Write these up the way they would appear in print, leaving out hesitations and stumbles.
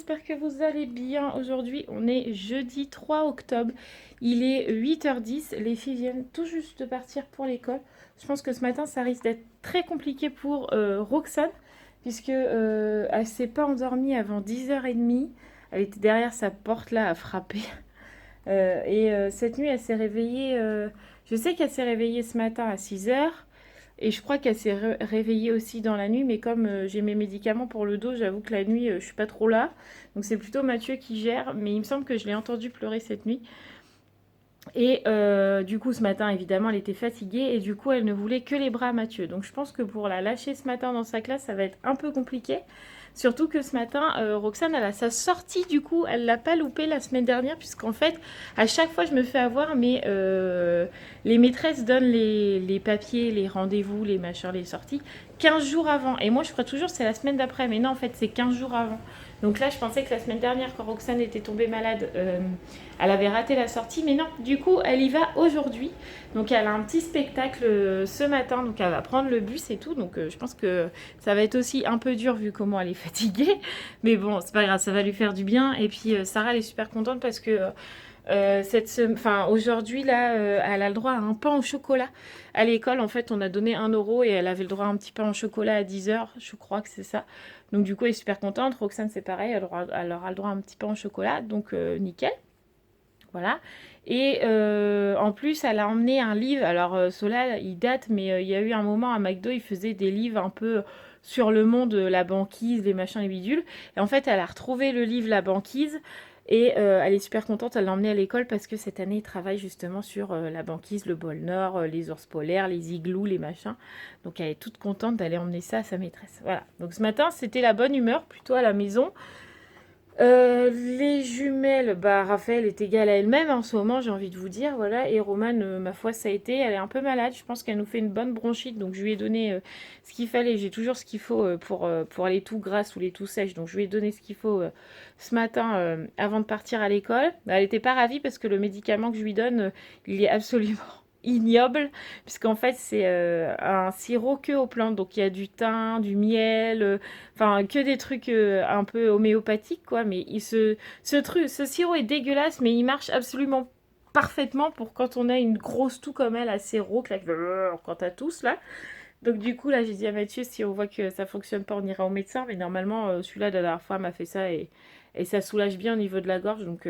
j'espère que vous allez bien. Aujourd'hui, on est jeudi 3 octobre. Il est 8h10. Les filles viennent tout juste de partir pour l'école. Je pense que ce matin, ça risque d'être très compliqué pour Roxane, puisque elle s'est pas endormie avant 10h30. Elle était derrière sa porte là à frapper. Cette nuit, elle s'est réveillée. Je sais qu'elle s'est réveillée ce matin à 6h. Et je crois qu'elle s'est réveillée aussi dans la nuit, mais comme j'ai mes médicaments pour le dos, j'avoue que la nuit, je suis pas trop là. Donc c'est plutôt Mathieu qui gère, mais il me semble que je l'ai entendu pleurer cette nuit. Du coup, ce matin, évidemment, elle était fatiguée et du coup, elle ne voulait que les bras à Mathieu. Donc je pense que pour la lâcher ce matin dans sa classe, ça va être un peu compliqué. Surtout que ce matin, Roxane, elle a sa sortie, du coup, elle l'a pas loupée la semaine dernière, puisqu'en fait, à chaque fois, je me fais avoir, mais les maîtresses donnent les papiers, les rendez-vous, les machins, les sorties, 15 jours avant. Et moi, je crois toujours c'est la semaine d'après, mais non, en fait, c'est 15 jours avant. Donc là, je pensais que la semaine dernière, quand Roxane était tombée malade, elle avait raté la sortie, mais non, du coup, elle y va aujourd'hui. Donc elle a un petit spectacle ce matin, donc elle va prendre le bus et tout. Donc je pense que ça va être aussi un peu dur vu comment elle est fatiguée. Mais bon, c'est pas grave, ça va lui faire du bien. Et puis Sarah, elle est super contente parce que aujourd'hui, là, elle a le droit à un pain au chocolat. À l'école, en fait, on a donné 1 € et elle avait le droit à un petit pain au chocolat à 10h. Je crois que c'est ça. Donc du coup, elle est super contente. Roxane, c'est pareil, elle aura le droit à un petit pain au chocolat. Donc nickel. Voilà. En plus, elle a emmené un livre. Alors, cela, il date, mais il y a eu un moment à McDo, ils faisaient des livres un peu sur le monde, la banquise, les machins, les bidules. Et en fait, elle a retrouvé le livre La banquise. Elle est super contente, elle l'a emmené à l'école parce que cette année, ils travaillent justement sur la banquise, le pôle Nord, les ours polaires, les igloos, les machins. Donc, elle est toute contente d'aller emmener ça à sa maîtresse. Voilà. Donc, ce matin, c'était la bonne humeur, plutôt à la maison. Les jumelles, bah Raphaël est égale à elle-même en ce moment, j'ai envie de vous dire, voilà. Et Romane, ma foi, ça a été, elle est un peu malade. Je pense qu'elle nous fait une bonne bronchite, donc je lui ai donné ce qu'il fallait. J'ai toujours ce qu'il faut pour les toux grasses ou les toux sèches, donc je lui ai donné ce qu'il faut ce matin avant de partir à l'école. Elle n'était pas ravie parce que le médicament que je lui donne, il est absolument ignoble, puisqu'en fait c'est un sirop que aux plantes, donc il y a du thym, du miel, enfin que des trucs un peu homéopathiques quoi, mais ce sirop est dégueulasse, mais il marche absolument parfaitement pour quand on a une grosse toux comme elle, assez rauque, là, quand t'as tous là. Donc du coup là j'ai dit à Mathieu, si on voit que ça fonctionne pas on ira au médecin, mais normalement celui-là de la dernière fois m'a fait ça et ça soulage bien au niveau de la gorge, donc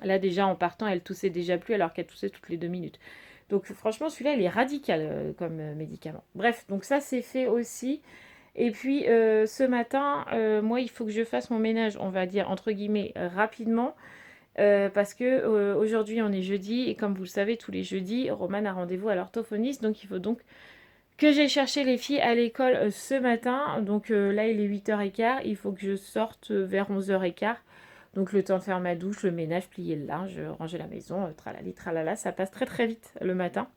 là déjà en partant elle toussait déjà plus alors qu'elle toussait toutes les 2 minutes. Donc franchement, celui-là, il est radical comme médicament. Bref, donc ça, c'est fait aussi. Et puis, ce matin, moi, il faut que je fasse mon ménage, on va dire, entre guillemets, rapidement. Parce que aujourd'hui, on est jeudi. Et comme vous le savez, tous les jeudis, Romane a rendez-vous à l'orthophoniste. Donc, il faut donc que j'ai cherché les filles à l'école ce matin. Donc là, il est 8h15. Il faut que je sorte vers 11h15. Donc le temps de faire ma douche, le ménage, plier le linge, ranger la maison, tralali, tralala, ça passe très très vite le matin.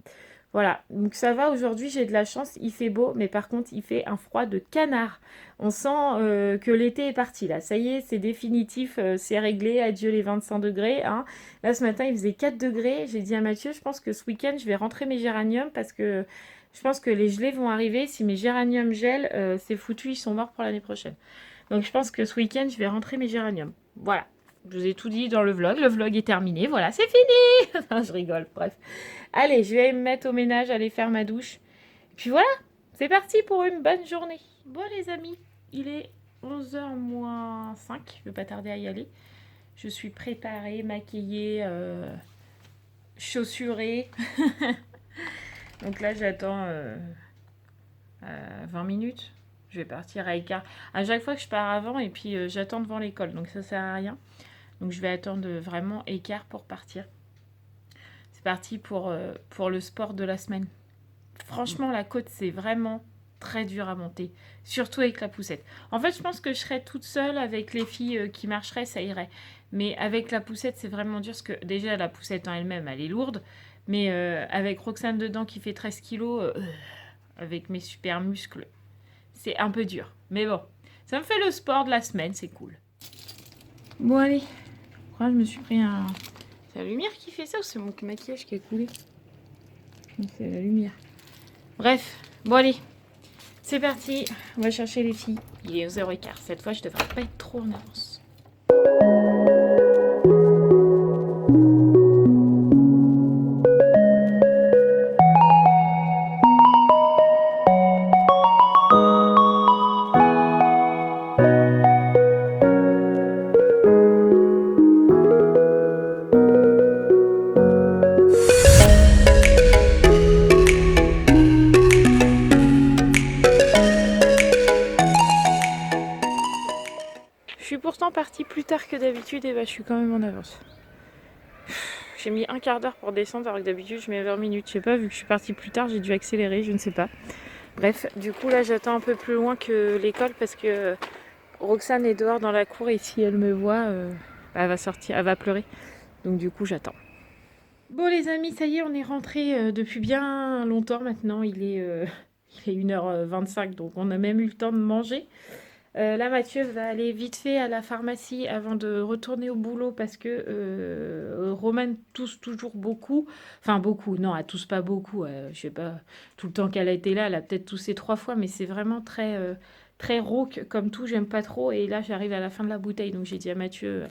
Voilà, donc ça va aujourd'hui, j'ai de la chance, il fait beau, mais par contre il fait un froid de canard. On sent que l'été est parti là, ça y est, c'est définitif, c'est réglé, adieu les 25 degrés. Hein. Là ce matin il faisait 4 degrés, j'ai dit à Mathieu, je pense que ce week-end je vais rentrer mes géraniums parce que je pense que les gelées vont arriver. Si mes géraniums gèlent, c'est foutu, ils sont morts pour l'année prochaine. Donc je pense que ce week-end je vais rentrer mes géraniums. Voilà. Je vous ai tout dit dans le vlog. Le vlog est terminé. Voilà, c'est fini. Non, je rigole. Bref. Allez, je vais me mettre au ménage, aller faire ma douche. Et puis voilà, c'est parti pour une bonne journée. Bon, les amis, il est 11h moins 5. Je ne vais pas tarder à y aller. Je suis préparée, maquillée, chaussurée. Donc là, j'attends 20 minutes. Je vais partir à écart. À chaque fois que je pars avant, et puis j'attends devant l'école. Donc ça sert à rien. Donc je vais attendre vraiment écart pour partir. C'est parti pour le sport de la semaine. Franchement, la côte, c'est vraiment très dur à monter. Surtout avec la poussette. En fait, je pense que je serais toute seule avec les filles qui marcheraient, ça irait. Mais avec la poussette, c'est vraiment dur. Parce que déjà, la poussette en elle-même, elle est lourde. Mais avec Roxane dedans qui fait 13 kilos, avec mes super muscles, c'est un peu dur. Mais bon, ça me fait le sport de la semaine, c'est cool. Bon, allez. Je me suis pris un... C'est la lumière qui fait ça ou c'est mon maquillage qui a coulé? C'est la lumière. Bref, bon allez, c'est parti. On va chercher les filles. Il est 11h15. Cette fois, je devrais pas être trop en avance. partie plus tard que d'habitude et bah je suis quand même en avance. J'ai mis un quart d'heure pour descendre alors que d'habitude je mets 20 minutes. Je sais pas, vu que je suis partie plus tard, j'ai dû accélérer, je ne sais pas. Bref, du coup là j'attends un peu plus loin que l'école parce que Roxane est dehors dans la cour et si elle me voit, bah, elle va sortir, elle va pleurer. Donc du coup j'attends. Bon les amis, ça y est, on est rentré depuis bien longtemps maintenant. Il est 1h25, donc on a même eu le temps de manger. Là, Mathieu va aller vite fait à la pharmacie avant de retourner au boulot parce que Romane tousse toujours beaucoup. Enfin, beaucoup, non, elle tousse pas beaucoup. Je sais pas, tout le temps qu'elle a été là, elle a peut-être toussé 3 fois, mais c'est vraiment très rauque comme tout, j'aime pas trop. Et là, j'arrive à la fin de la bouteille, donc j'ai dit à Mathieu,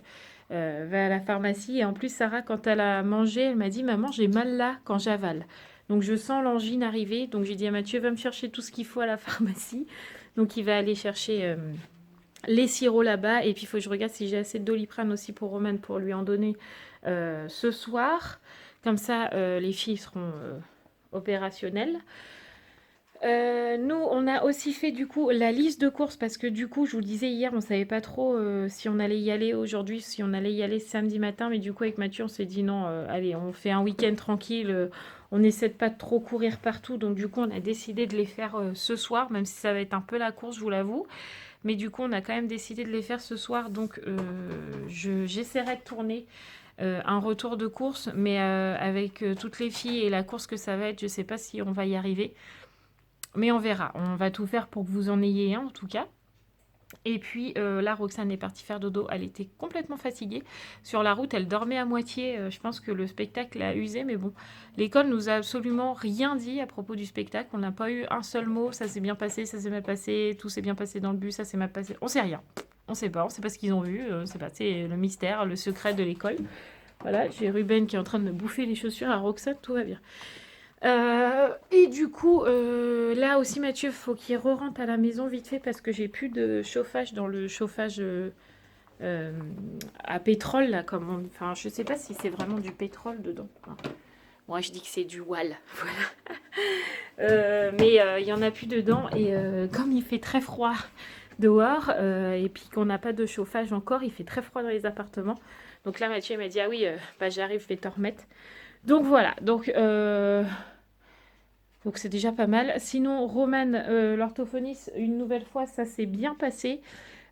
va à la pharmacie. Et en plus, Sarah, quand elle a mangé, elle m'a dit, maman, j'ai mal là quand j'avale. Donc je sens l'angine arriver, donc j'ai dit à Mathieu, va me chercher tout ce qu'il faut à la pharmacie. Donc il va aller chercher les sirops là-bas. Et puis il faut que je regarde si j'ai assez de Doliprane aussi pour Romane pour lui en donner ce soir. Comme ça, les filles seront opérationnelles. Nous, on a aussi fait du coup la liste de courses parce que du coup, je vous le disais hier, on savait pas trop si on allait y aller aujourd'hui, si on allait y aller samedi matin. Mais du coup, avec Mathieu, on s'est dit non, allez, on fait un week-end tranquille. On essaie de pas trop courir partout. Donc du coup, on a décidé de les faire ce soir, même si ça va être un peu la course, je vous l'avoue. Mais du coup, on a quand même décidé de les faire ce soir. Donc j'essaierai de tourner un retour de course. Mais avec toutes les filles et la course que ça va être, je sais pas si on va y arriver. Mais on verra. On va tout faire pour que vous en ayez un, en tout cas. Et puis là, Roxane est partie faire dodo. Elle était complètement fatiguée. Sur la route, elle dormait à moitié. Je pense que le spectacle l'a usée. Mais bon, l'école nous a absolument rien dit à propos du spectacle. On n'a pas eu un seul mot. Ça s'est bien passé, ça s'est mal passé. Tout s'est bien passé dans le bus, ça s'est mal passé. On sait rien. On sait pas ce qu'ils ont vu. C'est le mystère, le secret de l'école. Voilà, j'ai Ruben qui est en train de me bouffer les chaussures à Roxane. Tout va bien. Et du coup, là aussi, Mathieu, faut qu'il re-rentre à la maison vite fait parce que j'ai plus de chauffage dans le chauffage à pétrole là, enfin, je sais pas si c'est vraiment du pétrole dedans. Enfin, moi, je dis que c'est du wall, voilà. Mais il y en a plus dedans et comme il fait très froid dehors et puis qu'on n'a pas de chauffage encore, il fait très froid dans les appartements. Donc là, Mathieu m'a dit ah oui, bah j'arrive, je vais te remettre. Donc voilà, donc c'est déjà pas mal. Sinon, Romane, l'orthophoniste, une nouvelle fois, ça s'est bien passé.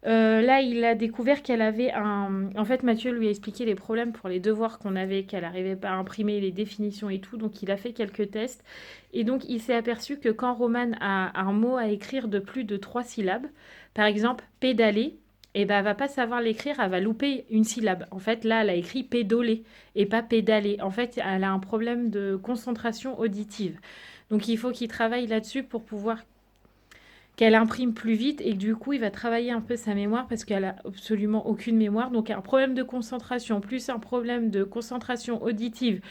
Là, il a découvert qu'elle avait un... En fait, Mathieu lui a expliqué les problèmes pour les devoirs qu'on avait, qu'elle n'arrivait pas à imprimer les définitions et tout. Donc, il a fait quelques tests. Et donc, il s'est aperçu que quand Romane a un mot à écrire de plus de 3 syllabes, par exemple, pédaler, et ben, elle va pas savoir l'écrire, elle va louper une syllabe. En fait, là, elle a écrit pédoler et pas pédaler. En fait, elle a un problème de concentration auditive. Donc, il faut qu'il travaille là-dessus pour pouvoir qu'elle imprime plus vite et que du coup, il va travailler un peu sa mémoire parce qu'elle a absolument aucune mémoire. Donc, un problème de concentration, plus un problème de concentration auditive,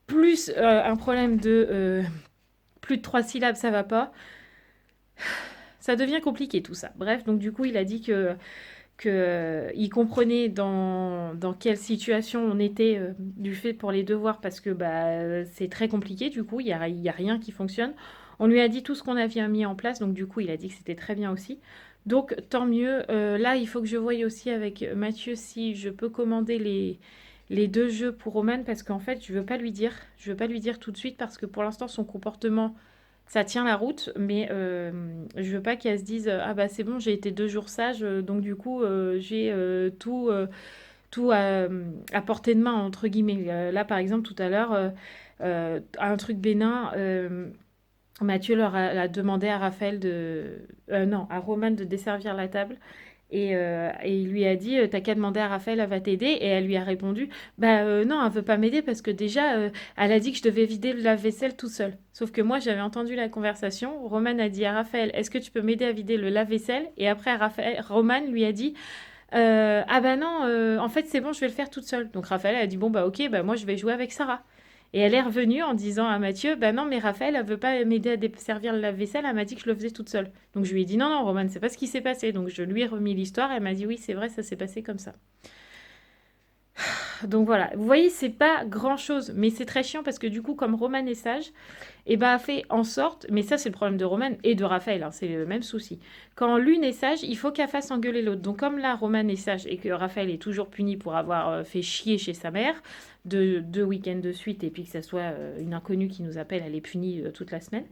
plus un problème de plus de 3 syllabes, ça va pas. Ça devient compliqué tout ça. Bref, donc du coup, il a dit que il comprenait dans quelle situation on était du fait pour les devoirs parce que bah, c'est très compliqué du coup, il y a rien qui fonctionne. On lui a dit tout ce qu'on avait mis en place, donc du coup il a dit que c'était très bien aussi. Donc tant mieux. Là, il faut que je voie aussi avec Mathieu si je peux commander les 2 jeux pour Roman parce qu'en fait je veux pas lui dire. Je veux pas lui dire tout de suite parce que pour l'instant son comportement ça tient la route, mais je veux pas qu'elle se dise ah bah c'est bon, j'ai été 2 jours sage, donc du coup j'ai tout à portée de main entre guillemets. Là par exemple tout à l'heure, un truc bénin, Mathieu a demandé à Raphaël non, à Romane de desservir la table. Et il lui a dit, t'as qu'à demander à Raphaël, elle va t'aider. Et elle lui a répondu, bah non, elle veut pas m'aider parce que déjà, elle a dit que je devais vider le lave-vaisselle tout seul. Sauf que moi, j'avais entendu la conversation. Romane a dit à Raphaël, est-ce que tu peux m'aider à vider le lave-vaisselle? Et après, Romane lui a dit, ah bah non, en fait, c'est bon, je vais le faire toute seule. Donc Raphaël a dit, bon bah ok, bah moi, je vais jouer avec Sarah. Et elle est revenue en disant à Mathieu, bah non, mais Raphaël, elle veut pas m'aider à servir le lave-vaisselle, elle m'a dit que je le faisais toute seule. Donc je lui ai dit, non, non, Romane, c'est pas ce qui s'est passé. Donc je lui ai remis l'histoire, elle m'a dit, oui, c'est vrai, ça s'est passé comme ça. Donc voilà, vous voyez, c'est pas grand-chose, mais c'est très chiant parce que du coup, comme Roman est sage, et ben, a fait en sorte, mais ça c'est le problème de Roman et de Raphaël, hein, c'est le même souci. Quand l'une est sage, il faut qu'elle fasse engueuler l'autre. Donc comme là, Roman est sage et que Raphaël est toujours puni pour avoir fait chier chez sa mère deux week-ends de suite et puis que ça soit une inconnue qui nous appelle, elle est punie toute la semaine.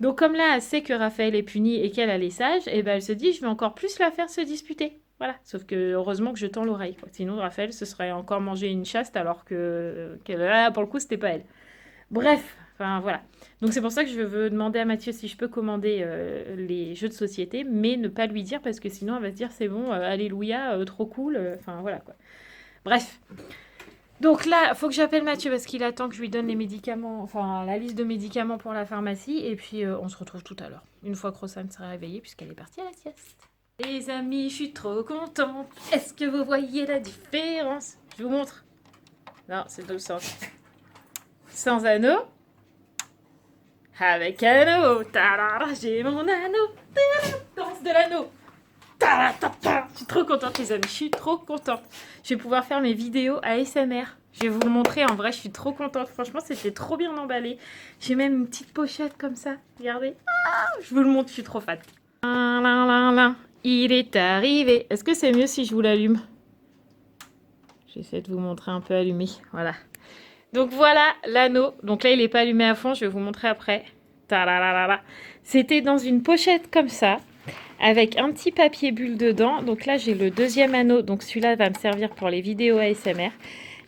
Donc comme là, elle sait que Raphaël est puni et qu'elle est sage, et ben elle se dit, je vais encore plus la faire se disputer. Voilà, sauf que heureusement que je tends l'oreille, quoi. Sinon, Raphaël se serait encore mangé une chaste alors que là, pour le coup, c'était pas elle. Bref, enfin voilà. Donc c'est pour ça que je veux demander à Mathieu si je peux commander les jeux de société, mais ne pas lui dire parce que sinon elle va se dire c'est bon, alléluia, trop cool. Enfin voilà quoi. Bref. Donc là, il faut que j'appelle Mathieu parce qu'il attend que je lui donne les médicaments, enfin la liste de médicaments pour la pharmacie. Et puis on se retrouve tout à l'heure. Une fois que Rosanne sera réveillée puisqu'elle est partie à la sieste. Les amis, je suis trop contente. Est-ce que vous voyez la différence? Je vous montre. Non, c'est dans le sens. Sans anneau. Avec anneau. Tarara, j'ai mon anneau. Tarara, danse de l'anneau. Je suis trop contente les amis, je suis trop contente. Je vais pouvoir faire mes vidéos ASMR. Je vais vous le montrer en vrai, je suis trop contente. Franchement, c'était trop bien emballé. J'ai même une petite pochette comme ça. Regardez. Je vous le montre, je suis trop fan. Il est arrivé. Est-ce que c'est mieux si je vous l'allume? J'essaie de vous montrer un peu allumé. Voilà. Donc voilà l'anneau. Donc là, il n'est pas allumé à fond. Je vais vous montrer après. C'était dans une pochette comme ça, avec un petit papier bulle dedans. Donc là, j'ai le deuxième anneau. Donc celui-là va me servir pour les vidéos ASMR.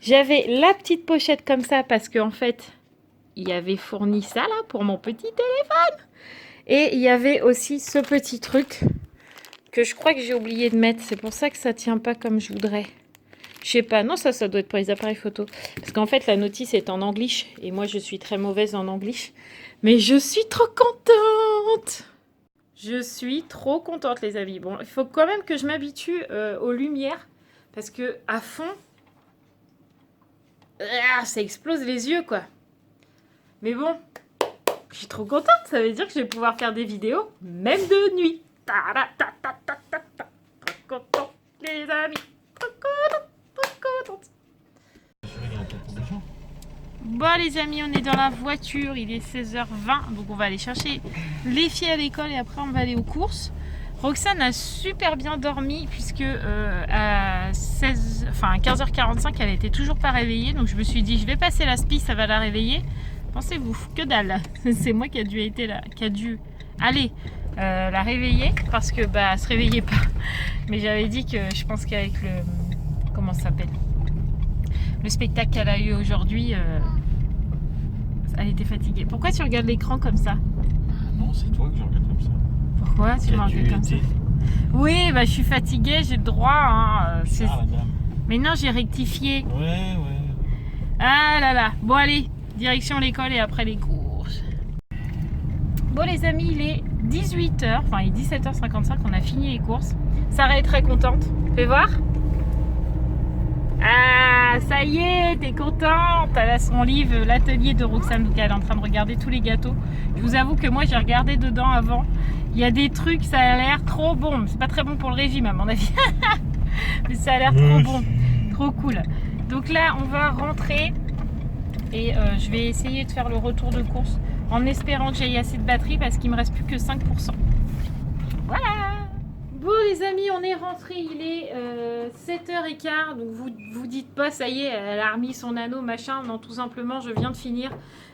J'avais la petite pochette comme ça parce qu'en fait, il y avait fourni ça là pour mon petit téléphone. Et il y avait aussi ce petit truc que je crois que j'ai oublié de mettre. C'est pour ça que ça tient pas comme je voudrais. Je sais pas, non, ça doit être pour les appareils photo. Parce qu'en fait, la notice est en anglish. Et moi, je suis très mauvaise en anglish. Mais je suis trop contente! Je suis trop contente, les amis. Bon, il faut quand même que je m'habitue aux lumières. Parce que à fond, ça explose les yeux, quoi. Mais bon, je suis trop contente. Ça veut dire que je vais pouvoir faire des vidéos, même de nuit. Trop contente, les amis. Trop contente, trop contente. Bon les amis, on est dans la voiture, il est 16h20, donc on va aller chercher les filles à l'école et après on va aller aux courses. Roxane a super bien dormi puisque à 15h45 elle était toujours pas réveillée, donc je me suis dit je vais passer la spie, ça va la réveiller. Pensez-vous, que dalle, c'est moi qui a dû aller la réveiller parce que bah elle se réveillait pas. Mais j'avais dit que je pense qu'avec le comment ça s'appelle, le spectacle qu'elle a eu aujourd'hui, elle était fatiguée. Pourquoi tu regardes l'écran comme ça? Non, c'est toi que je regarde comme ça. Pourquoi tu me regardes comme ça? Oui, bah je suis fatiguée, j'ai le droit. Hein, mais non, j'ai rectifié. Ouais. Ah là là. Bon allez, direction l'école et après les courses. Bon les amis, il est 18h, enfin il est 17h55, on a fini les courses. Sarah est très contente. Fais voir. Ah, ça y est, t'es contente. Elle a son livre, l'atelier de Roxane, donc elle est en train de regarder tous les gâteaux. Je vous avoue que moi, j'ai regardé dedans avant. Il y a des trucs, ça a l'air trop bon. C'est pas très bon pour le régime, à mon avis. Mais ça a l'air trop bon, trop cool. Donc là, on va rentrer et je vais essayer de faire le retour de course en espérant que j'ai assez de batterie parce qu'il me reste plus que 5%. Voilà. Bon les amis, on est rentré, il est 7h15, donc vous dites pas ça y est, elle a remis son anneau, machin, non tout simplement je viens de finir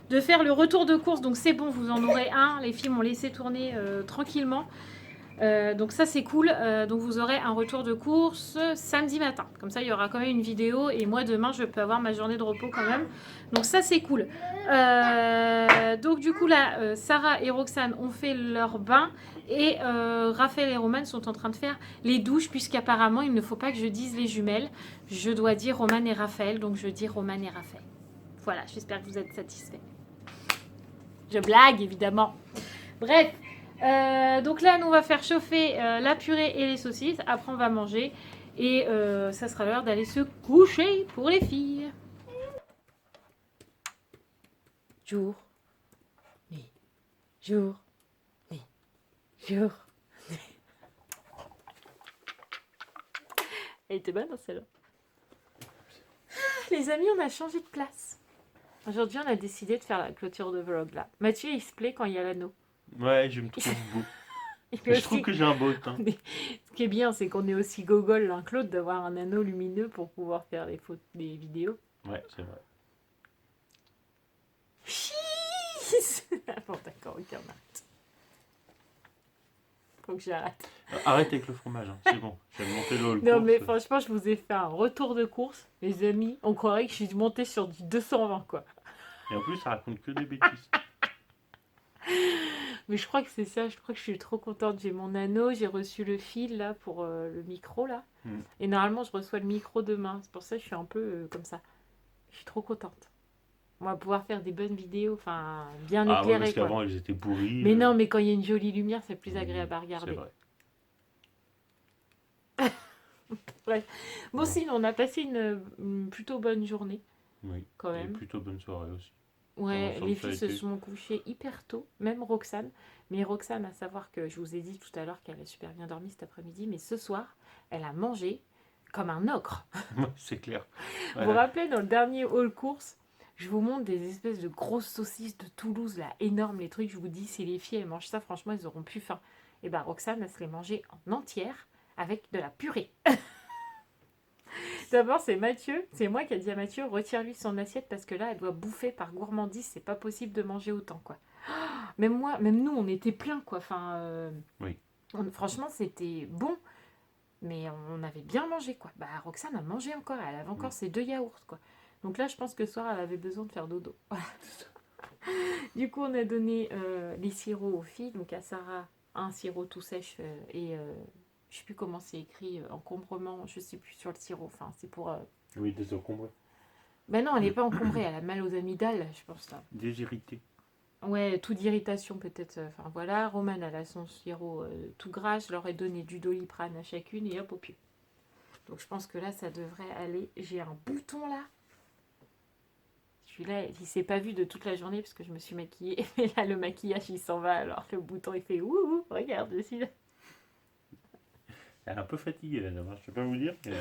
de faire le retour de course, donc c'est bon, vous en aurez un, les filles m'ont laissé tourner tranquillement, donc ça c'est cool, donc vous aurez un retour de course samedi matin, comme ça il y aura quand même une vidéo et moi demain je peux avoir ma journée de repos quand même, donc ça c'est cool. Donc du coup là, Sarah et Roxane ont fait leur bain et Raphaël et Roman sont en train de faire les douches puisqu'apparemment il ne faut pas que je dise les jumelles, je dois dire Roman et Raphaël, donc je dis Roman et Raphaël. Voilà, j'espère que vous êtes satisfaits. Je blague évidemment. Bref, donc là nous on va faire chauffer la purée et les saucisses, après on va manger et ça sera l'heure d'aller se coucher pour les filles. Jour, nuit, jour, nuit, jour. Elle était bonne celle-là. Les amis, on a changé de place. Aujourd'hui, on a décidé de faire la clôture de vlog là. Mathieu, il se plaît quand il y a l'anneau. Ouais, je me trouve beau. Il Mais fait je trouve aussi... que j'ai un beau teint. Ce qui est bien, c'est qu'on est aussi gogol l'un que l'autre d'avoir un anneau lumineux pour pouvoir faire les vidéos. Ouais, c'est vrai. Chiiiiiis. Bon, d'accord, ok, on arrête. Faut que j'arrête. Arrête avec le fromage, hein. C'est bon. Je vais monter le haut. Non, mais franchement, je vous ai fait un retour de course. Les amis, on croirait que je suis montée sur du 220, quoi. Et en plus, ça raconte que des bêtises. Mais je crois que c'est ça, je crois que je suis trop contente. J'ai mon anneau, j'ai reçu le fil là pour le micro là. Et normalement, je reçois le micro demain. C'est pour ça que je suis un peu comme ça. Je suis trop contente. On va pouvoir faire des bonnes vidéos, enfin bien Ah ouais, éclairées parce quoi. qu'avant, ils étaient pourris. Mais non, mais quand il y a une jolie lumière, c'est plus agréable à C'est regarder. vrai. Bon, Ouais. sinon, on a passé une plutôt bonne journée Oui. quand Et même. plutôt bonne soirée aussi. Ouais, Ensemble, les ça a filles se été. sont couchées hyper tôt, même Roxane. Mais Roxane, à savoir que je vous ai dit tout à l'heure qu'elle a super bien dormi cet après-midi, mais ce soir, elle a mangé comme un ogre. Ouais, c'est clair. Vous vous rappelez, dans le dernier haul course, je vous montre des espèces de grosses saucisses de Toulouse, là, énormes, les trucs, je vous dis, si les filles, elles mangent ça, franchement, elles auront plus faim. Et ben Roxane, elle se les mangeait en entière avec de la purée. D'abord, c'est Mathieu, c'est moi qui ai dit à Mathieu, retire-lui son assiette parce que là, elle doit bouffer par gourmandise, c'est pas possible de manger autant, quoi. Même moi, même nous, on était pleins, quoi. Enfin, Oui. franchement, c'était bon, mais on avait bien mangé, quoi. Bah, Roxane a mangé encore, elle avait encore ses 2 yaourts, quoi. Donc là, je pense que ce soir, elle avait besoin de faire dodo. Voilà. Du coup, on a donné les sirops aux filles, donc à Sarah, un sirop tout sèche et je sais plus comment c'est écrit, encombrement, je sais plus sur le sirop, enfin, c'est pour... Oui, désencombré. Ben non, elle n'est pas encombrée, elle a mal aux amygdales, je pense. Là. Désirrité. Ouais, tout d'irritation peut-être. Enfin voilà, Romane, elle a son sirop tout gras, je leur ai donné du Doliprane à chacune et hop au pieu. Donc je pense que là, ça devrait aller. J'ai un bouton là. Celui-là, il s'est pas vu de toute la journée parce que je me suis maquillée. Et là, le maquillage, il s'en va alors le bouton, il fait ouh, regarde, je suis là. Elle est un peu fatiguée, la dame, hein, je peux pas vous dire. Mais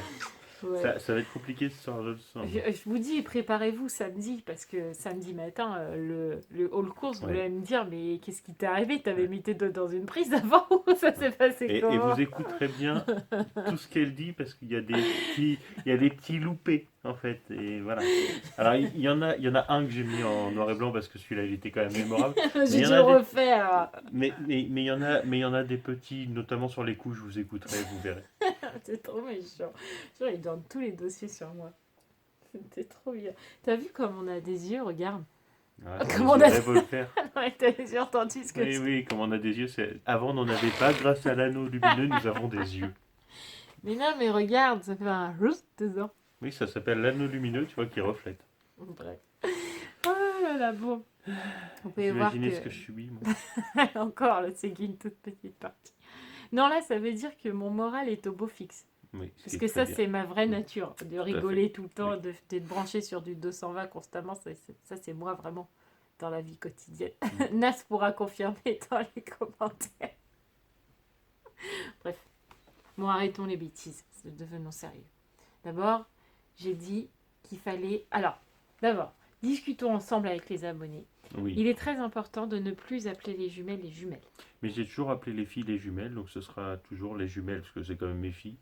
Ouais. ça va être compliqué ce soir, je le sens. Je vous dis, préparez-vous samedi, parce que samedi matin, le hall course, vous Ouais. allez me dire, mais qu'est-ce qui t'est arrivé? T'avais mis tes doigts dans une prise avant ou ça s'est passé Et comment? vous écouterez bien tout ce qu'elle dit parce qu'il y a des petits loupés en fait. Et voilà. Alors il y en a un que j'ai mis en noir et blanc parce que celui-là il était quand même mémorable. J'ai il y dû en le a des- refaire. Mais il y en a des petits, notamment sur les coups, je vous écouterai, vous verrez. C'est trop méchant. Genre, il donne tous les dossiers sur moi. C'était trop bien. T'as vu comme on a des yeux, regarde. Voilà, Comment les on a- yeux Revolver. Ouais, t'as les yeux entendu ce que Oui, oui, comme on a des yeux, avant on n'en avait pas, grâce à l'anneau lumineux, nous avons des yeux. Mais non, mais regarde, ça fait un juste dedans. Oui, ça s'appelle l'anneau lumineux, tu vois, qui reflète. Bref. Oh là là, bon. On peut Vous voir imaginez que... ce que je subis, moi. Encore, là, c'est qu'une toute petite partie. Non, là, ça veut dire que mon moral est au beau fixe. Oui, ce Parce qui que est ça, très bien. c'est ma vraie nature. De rigoler tout le temps, Oui. d'être branché sur du 220 constamment. Ça, c'est moi vraiment dans la vie quotidienne. Nas pourra confirmer dans les commentaires. Bref. Bon, arrêtons les bêtises. Devenons sérieux. D'abord, j'ai dit qu'il fallait... Alors, d'abord, discutons ensemble avec les abonnés. Oui. Il est très important de ne plus appeler les jumelles les jumelles. Mais j'ai toujours appelé les filles les jumelles, donc ce sera toujours les jumelles, parce que c'est quand même mes filles.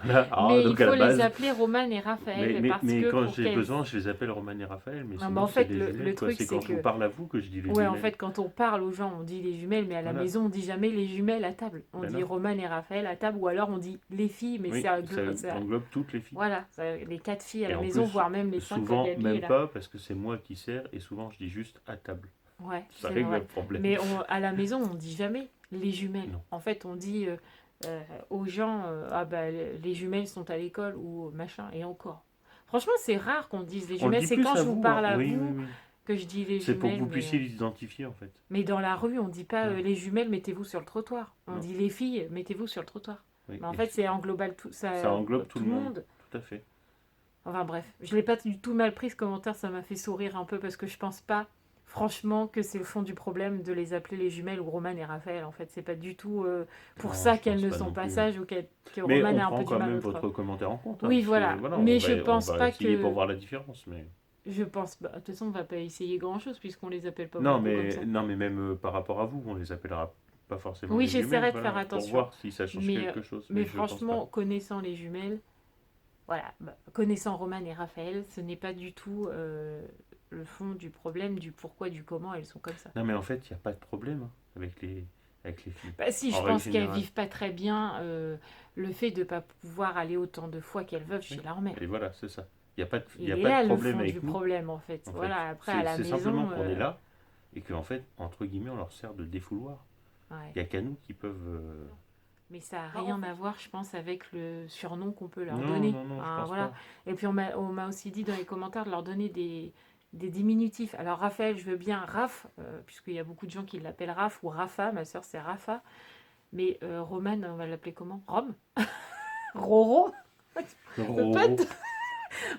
Voilà. Mais il Donc à faut la base. les appeler Romane et Raphaël. Mais, parce mais que quand pour j'ai qu'elles- besoin, je les appelle Roman et Raphaël, mais Non, sinon mais en c'est fait, des le jumelles. truc, C'est c'est quand je que- vous parle à vous que je dis les Ouais, jumelles. en fait, quand on parle aux gens, on dit les jumelles, mais à la Voilà. maison, on dit jamais les jumelles à table. On Ben dit non. Romane et Raphaël à table, ou alors on dit les filles, mais Oui, c'est ça englobe toutes les filles. Voilà, les 4 filles à Et la en maison, plus, voire même les 5 Souvent, comme Gabi même est là. pas, parce que c'est moi qui sers, et souvent je dis juste à table. Ouais, Ça c'est règle vrai. le problème. Mais à la maison, on dit jamais les jumelles. Non. En fait, on dit aux gens, ah bah les jumelles sont à l'école ou machin, et encore. Franchement, c'est rare qu'on dise les On le jumelles. dit C'est plus quand à je vous vous, parle hein. à Oui, vous oui, oui. que je dis les C'est pour que jumelles. vous puissiez les identifier en fait. Mais dans la rue, on dit pas Non. les jumelles, mettez-vous sur le trottoir. On Non. dit les filles, mettez-vous sur le trottoir. Oui, Mais en et fait, c'est global ça englobe tout le monde. Tout à fait. Enfin bref, je l'ai pas du tout mal pris ce commentaire, ça m'a fait sourire un peu parce que je pense pas franchement que c'est le fond du problème de les appeler les jumelles ou Roman et Raphaël. En fait, c'est pas du tout pour Non, ça je qu'elles pense ne pas sont non pas plus. sages ou que Mais Roman on a un prend peu du quand mal même l'autre. votre commentaire en compte, hein, Oui, parce que voilà. voilà, Mais je on pense va pas essayer pour que. voir la différence. Mais Je pense. Bah, de toute façon, on va pas essayer grand-chose puisqu'on les appelle pas non, beaucoup comme ça. mais même par rapport à vous, on les appellera pas forcément Oui, les jumelles, j'essaierai de faire voilà, pour attention. voir si ça change Mais, quelque chose. mais Mais je pense pas. franchement, connaissant les jumelles, voilà, bah, connaissant Roman et Raphaël, ce n'est pas du tout le fond du problème, du pourquoi, du comment elles sont comme ça. Non, mais en fait, il n'y a pas de problème hein, avec les filles. Bah si, En je règle pense qu'elles générale. vivent pas très bien le fait de ne pas pouvoir aller autant de fois qu'elles veulent Oui. chez leur mère. Et voilà, c'est ça. Il y a Il est pas de là le problème fond du avec nous, problème en fait. en fait. Voilà, après à la C'est simplement maison, qu'on est là et qu'en fait, entre guillemets, on leur sert de défouloir. ouais. Il n'y a qu'à nous qui peuvent. Mais ça n'a rien à voir, je pense, avec le surnom qu'on peut leur Non, donner. non, non, je Enfin, pense voilà. pas. Et puis on m'a aussi dit dans les commentaires de leur donner des diminutifs. Alors Raphaël, je veux bien Raph, puisqu'il y a beaucoup de gens qui l'appellent Raph ou Rafa, ma soeur c'est Rafa. Mais Roman, on va l'appeler comment? Rome? Roro? On peut pas, Roro.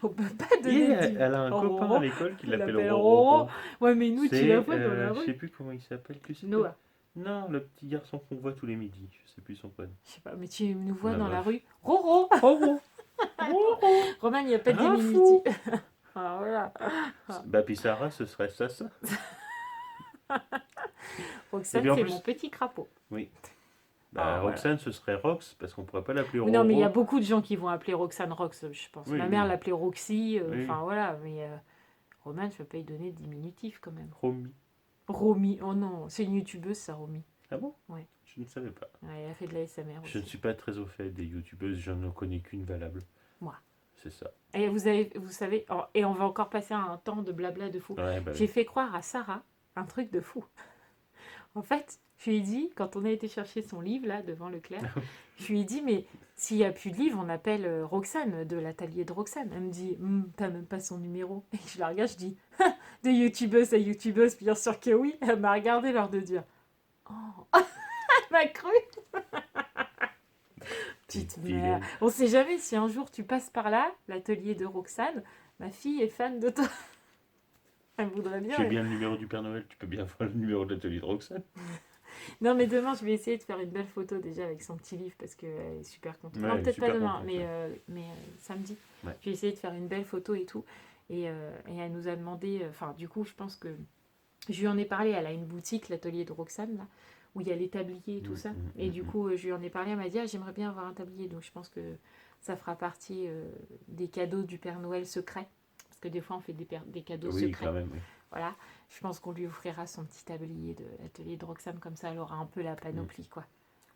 on peut pas Et donner de elle a un copain à Roro. l'école qui Il l'appelle l'appelle Roro. Roro. Ouais, mais nous, tu la C'est, vois dans la je sais rue. plus comment il s'appelle, tu sais? Noah. Non, le petit garçon qu'on voit tous les midis. Je sais plus son prénom. Je sais pas, mais tu nous vois Ouais, dans la bref. rue. Roro! Roro. Roro. Roman, il n'y a pas de Rafou. diminutif. Ah, voilà. Bah, puis Sarah, ce serait ça. Et Roxane, bien en c'est mon plus, petit crapaud. oui. Bah, Ah, voilà. Roxane, ce serait Rox, parce qu'on pourrait pas l'appeler Non, mais il y a Roro. beaucoup de gens qui vont appeler Roxane Rox, je pense. Oui, Ma mère oui, l'appelait Roxy, oui. enfin voilà. Mais Roman, je ne peux pas y donner de diminutif quand même. Romy. Romy, oh non, c'est une youtubeuse ça, Romy. Ah bon? Ouais. Je ne savais pas. Ouais, elle a fait de la SMR Je ne aussi. suis pas très au fait des youtubeuses, je n'en connais qu'une valable. Moi. C'est ça. Et vous savez, et on va encore passer un temps de blabla de fou. Ouais, bah J'ai oui. fait croire à Sarah un truc de fou. En fait, je lui ai dit, quand on a été chercher son livre là devant Leclerc, je lui ai dit, mais s'il n'y a plus de livre, on appelle Roxane de l'atelier de Roxane. Elle me dit, t'as même pas son numéro. Et je la regarde, je dis, de youtubeuse à youtubeuse, bien sûr que oui. Elle m'a regardé l'heure de dire, oh, elle m'a cru. Petite mère. On sait jamais si un jour tu passes par là, l'atelier de Roxane, ma fille est fan de toi. Elle voudrait bien. J'ai bien le numéro du Père Noël, tu peux bien voir le numéro de l'atelier de Roxane. Non, mais demain, je vais essayer de faire une belle photo déjà avec son petit livre parce qu'elle est super contente. Ouais, Non, elle est peut-être pas super demain, contente, mais samedi. Ouais. Je vais essayer de faire une belle photo et tout. Et elle nous a demandé, enfin, du coup, je pense que je lui en ai parlé. Elle a une boutique, l'atelier de Roxane, là, où il y a les tabliers et tout ça. Et du coup, je lui en ai parlé. Elle m'a dit, ah, j'aimerais bien avoir un tablier. Donc, je pense que ça fera partie des cadeaux du Père Noël secret. Parce que des fois, on fait des cadeaux Oui, secrets. quand même, oui. Voilà, je pense qu'on lui offrira son petit tablier de l'atelier de Roxane, comme ça elle aura un peu la panoplie, quoi.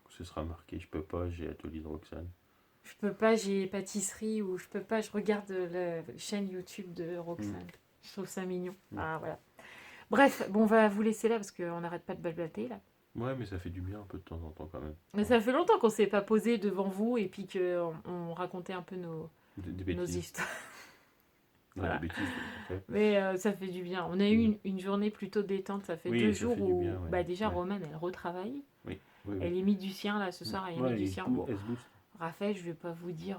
Ce sera marqué, je peux pas, j'ai atelier de Roxane. Je peux pas, j'ai pâtisserie, ou je peux pas, je regarde la chaîne YouTube de Roxane. Je trouve ça mignon. Ah, voilà. Bref, bon, on va vous laisser là, parce qu'on n'arrête pas de balbater, là. Ouais, mais ça fait du bien un peu de temps en temps quand même. Mais ça fait longtemps qu'on s'est pas posé devant vous, et puis qu'on racontait un peu Des nos bêtises. histoires. Non, Voilà. des bêtises, en fait. Mais ça fait du bien. On a eu une journée plutôt détente. Ça fait Oui, 2 ça jours fait du où, bien, ouais. bah, déjà, Ouais. Romane, elle retravaille. Oui, oui, Elle oui. est mis du sien, là, ce soir, elle est Ouais, mis du et sien. tout, Bon, elle se booste. Raphaël, je vais pas vous dire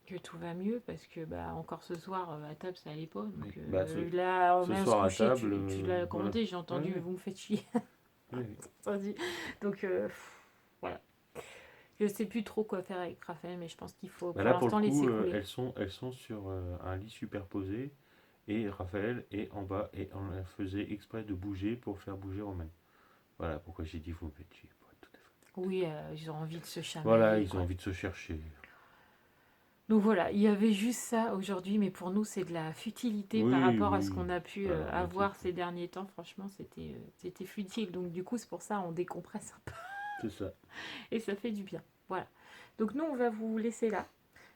que tout va mieux, parce que, bah, encore ce soir, à table, ça allait pas. Donc, Oui. Bah, là, on ce vient se soir à coucher, table, tu l'as commenté, voilà. j'ai entendu, Ouais. vous me faites chier. Oui. Entendu. Donc, voilà. Je sais plus trop quoi faire avec Raphaël, mais je pense qu'il faut Bah pour là, pour l'instant le coup, laisser couler. elles sont sur un lit superposé et Raphaël est en bas et on la faisait exprès de bouger pour faire bouger Roman. Voilà pourquoi j'ai dit vous me faites chier. Pour être tout à fait. Oui, ils ont envie de se chamailler. Voilà, ils quoi. ont envie de se chercher. Donc voilà, il y avait juste ça aujourd'hui, mais pour nous, c'est de la futilité par Oui, rapport à ce oui. qu'on a pu Voilà, avoir ok. ces derniers temps. Franchement, c'était futile. Donc du coup, c'est pour ça on décompresse un peu C'est ça. et ça fait du bien. Voilà. Donc nous, on va vous laisser là.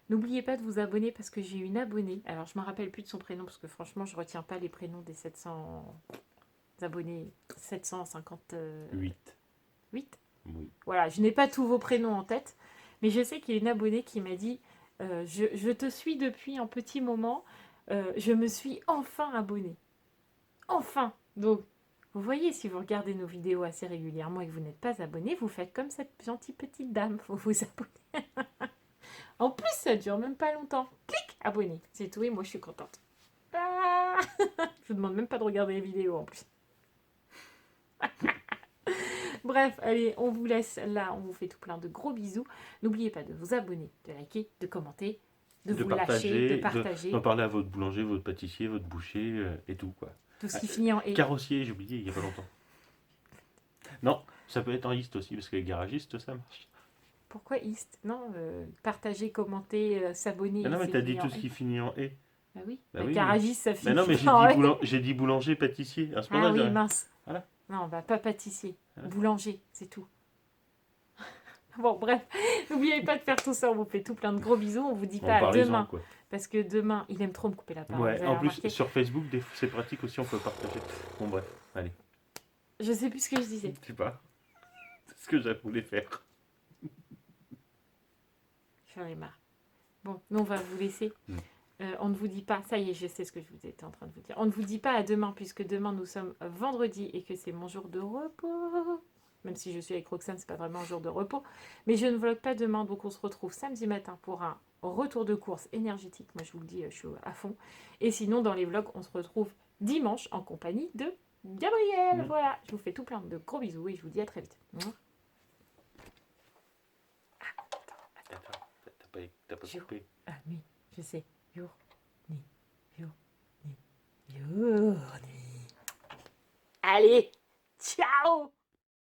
N'oubliez pas de vous abonner parce que j'ai une abonnée. Alors, je ne me rappelle plus de son prénom parce que franchement, je ne retiens pas les prénoms des 700 abonnés. 758. 8. Oui. Voilà, je n'ai pas tous vos prénoms en tête, mais je sais qu'il y a une abonnée qui m'a dit je te suis depuis un petit moment, je me suis enfin abonnée. Enfin. Donc, vous voyez, si vous regardez nos vidéos assez régulièrement et que vous n'êtes pas abonné, vous faites comme cette gentille petite dame, faut vous abonner. En plus, ça dure même pas longtemps. Clic, abonné, c'est tout et moi je suis contente. Ah Je vous demande même pas de regarder les vidéos en plus. Bref, allez, on vous laisse là. On vous fait tout plein de gros bisous. N'oubliez pas de vous abonner, de liker, de commenter, de vous lâcher, de partager. d'en parler à votre boulanger, votre pâtissier, votre boucher et tout quoi. Tout ce qui finit en « et ». Carrossier, j'ai oublié il y a pas longtemps. Non, ça peut être en liste aussi parce que les garagistes ça marche. Pourquoi East? Non, partager, commenter, s'abonner. Mais non mais c'est t'as dit fini en tout ce « et ». qui finit en et. Bah oui, Bah bah, oui, garagiste, ça mais finit non mais en « et ». j'ai dit boulanger, pâtissier. À ce Ah moment-là, oui, j'ai- mince. Voilà. Non, bah pas pâtissier, Voilà. boulanger, c'est tout. Bon, bref, n'oubliez pas de faire tout ça. On vous fait tout plein de gros bisous. On vous dit pas à Parlez-en demain. quoi. Parce que demain, il aime trop me couper la parole. Ouais, vous avez en plus remarqué. sur Facebook, c'est pratique aussi, on peut partager. Bon bref, allez. Je sais plus ce que je disais. Je sais pas. C'est ce que je voulais faire. J'en ai marre. Bon, nous, on va vous laisser. On ne vous dit pas, ça y est, je sais ce que je vous étais en train de vous dire. On ne vous dit pas à demain, puisque demain, nous sommes vendredi et que c'est mon jour de repos. Même si je suis avec Roxane, c'est pas vraiment un jour de repos. Mais je ne vlog pas demain, donc on se retrouve samedi matin pour un retour de course énergétique. Moi, je vous le dis, je suis à fond. Et sinon, dans les vlogs, on se retrouve dimanche en compagnie de Gabriel. Voilà, je vous fais tout plein de gros bisous et je vous dis à très vite. Attends, t'as pas coupé. Ah oui, je sais. Journée. Allez, ciao!